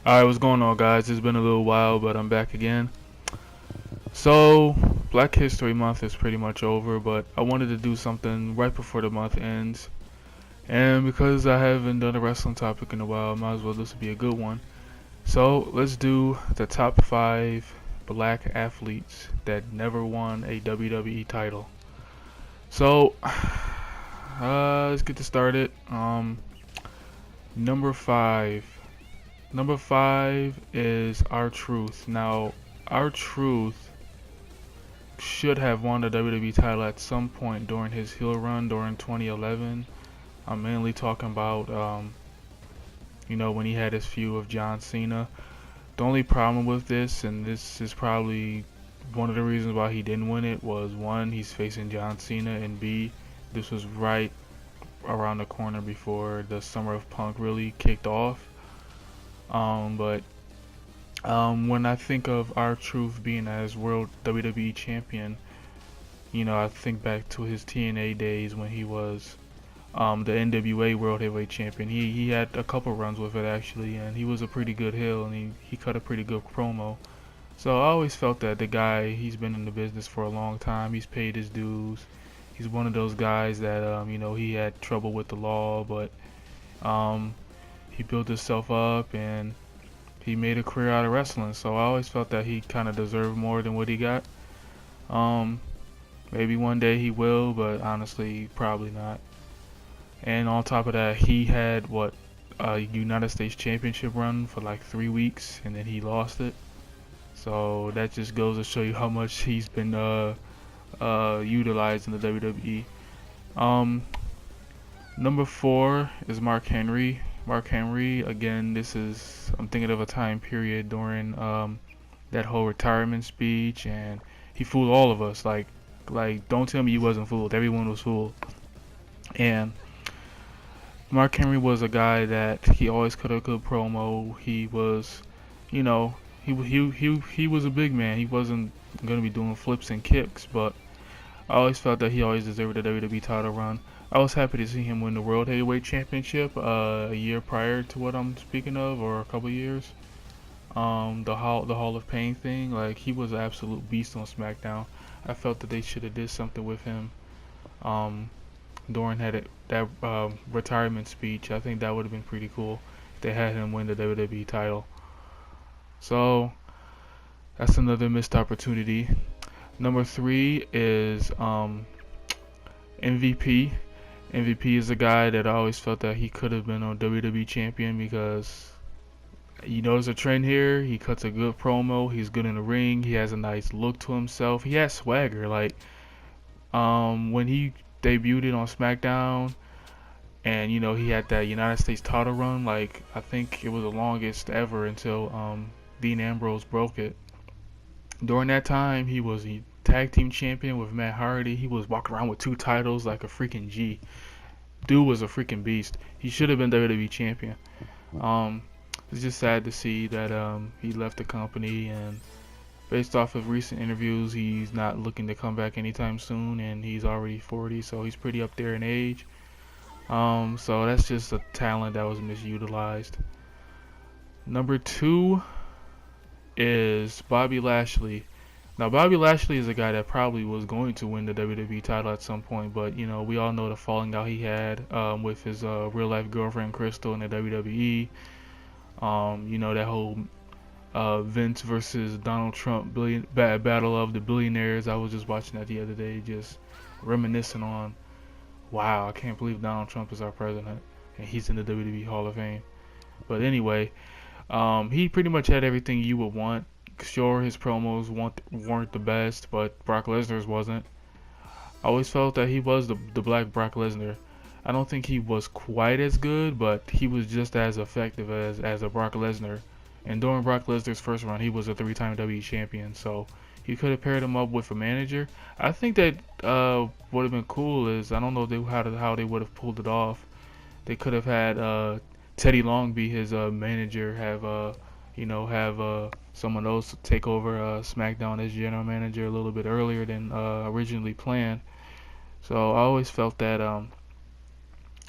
Alright, what's going on, guys? It's been a little while, but I'm back again. So, Black History Month is pretty much over, but I wanted to do something right before the month ends. And because I haven't done a wrestling topic in a while, I might as well this would be a good one. So, let's do the top 5 black athletes that never won a WWE title. So, let's get this started. Number 5. Number 5 is R-Truth. Now, R-Truth should have won the WWE title at some point during his heel run during 2011. I'm mainly talking about, when he had his feud with John Cena. The only problem with this, and this is probably one of the reasons why he didn't win it, was one, he's facing John Cena, and B, this was right around the corner before the Summer of Punk really kicked off. But when I think of R-Truth being as World WWE Champion, I think back to his TNA days when he was the NWA World Heavyweight Champion. He had a couple runs with it actually, and he was a pretty good heel, and he cut a pretty good promo. So I always felt that the guy, he's been in the business for a long time. He's paid his dues. He's one of those guys that he had trouble with the law, but he built himself up and he made a career out of wrestling. So I always felt that he kind of deserved more than what he got. Um, Maybe one day he will, but honestly, probably not. And on top of that, he had a United States Championship run for like 3 weeks, and then he lost it. So that just goes to show you how much he's been utilized in the WWE. Um, Number 4 is Mark Henry. Mark Henry, again, I'm thinking of a time period during that whole retirement speech, and he fooled all of us. Like, don't tell me you wasn't fooled. Everyone was fooled. And Mark Henry was a guy that he always cut a good promo. He was, you know, he was a big man. He wasn't gonna be doing flips and kicks, but I always felt that he always deserved a WWE title run. I was happy to see him win the World Heavyweight Championship a year prior to what I'm speaking of, or a couple years. The Hall of Pain thing, like he was an absolute beast on SmackDown. I felt that they should have did something with him um, during that retirement speech. I think that would have been pretty cool if they had him win the WWE title. So that's another missed opportunity. Number 3 is MVP. MVP is a guy that I always felt that he could have been a WWE champion because there's a trend here. He cuts a good promo. He's good in the ring. He has a nice look to himself. He has swagger. Like when he debuted on SmackDown, and he had that United States title run. Like I think it was the longest ever until Dean Ambrose broke it. During that time, he was a tag team champion with Matt Hardy. He was walking around with 2 titles like a freaking G. Dude was a freaking beast. He should have been WWE champion. Um, it's just sad to see that he left the company, and based off of recent interviews, he's not looking to come back anytime soon, and he's already 40, so he's pretty up there in age. So that's just a talent that was misutilized. Number 2 is Bobby Lashley. Now, Bobby Lashley is a guy that probably was going to win the WWE title at some point, but we all know the falling out he had with his real life girlfriend Crystal in the WWE. That whole Vince versus Donald Trump battle of the billionaires. I was just watching that the other day, just reminiscing on, wow, I can't believe Donald Trump is our president and he's in the WWE Hall of Fame. But anyway, he pretty much had everything you would want. Sure, his promos weren't the best, but Brock Lesnar's wasn't. I always felt that he was the black Brock Lesnar. I don't think he was quite as good, but he was just as effective as a Brock Lesnar. And during Brock Lesnar's first run, he was a 3-time WWE champion, so he could have paired him up with a manager. I think that would have been cool. Is I don't know how they would have pulled it off. They could have had Teddy Long be his manager, have someone else take over SmackDown as general manager a little bit earlier than originally planned. So I always felt that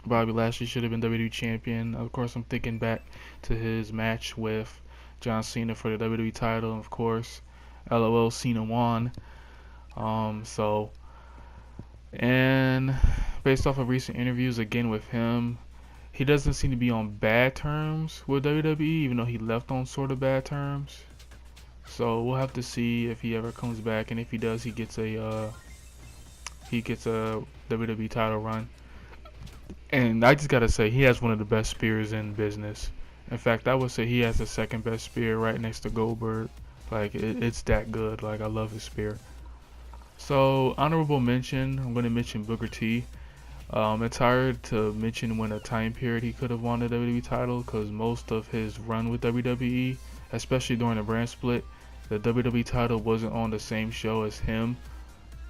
Bobby Lashley should have been WWE Champion. Of course, I'm thinking back to his match with John Cena for the WWE title. Of course, LOL, Cena won. So, and based off of recent interviews again with him, he doesn't seem to be on bad terms with WWE, even though he left on sort of bad terms. So we'll have to see if he ever comes back, and if he does, he gets a WWE title run. And I just gotta say, he has one of the best spears in business. In fact, I would say he has the second best spear right next to Goldberg. Like, it's that good. Like, I love his spear. So, honorable mention, I'm going to mention Booker T. It's hard to mention when a time period he could have won the WWE title, because most of his run with WWE, especially during the brand split, the WWE title wasn't on the same show as him.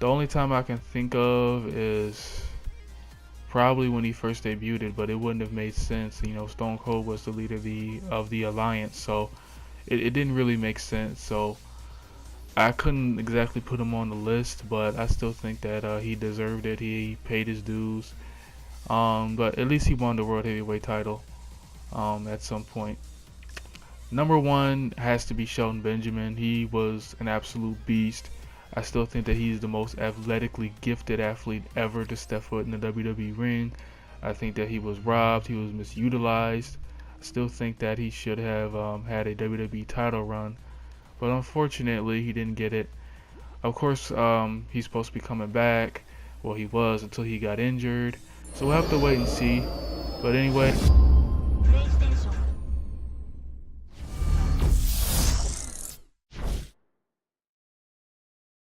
The only time I can think of is probably when he first debuted, but it wouldn't have made sense. You know, Stone Cold was the leader of the alliance, so it didn't really make sense. So I couldn't exactly put him on the list, but I still think that he deserved it. He paid his dues. But at least he won the World Heavyweight title at some point. Number one has to be Shelton Benjamin. He was an absolute beast. I still think that he's the most athletically gifted athlete ever to step foot in the WWE ring. I think that he was robbed, he was misutilized. I still think that he should have had a WWE title run, but unfortunately he didn't get it. Of course, he's supposed to be coming back. Well, he was until he got injured. So we'll have to wait and see. But anyway,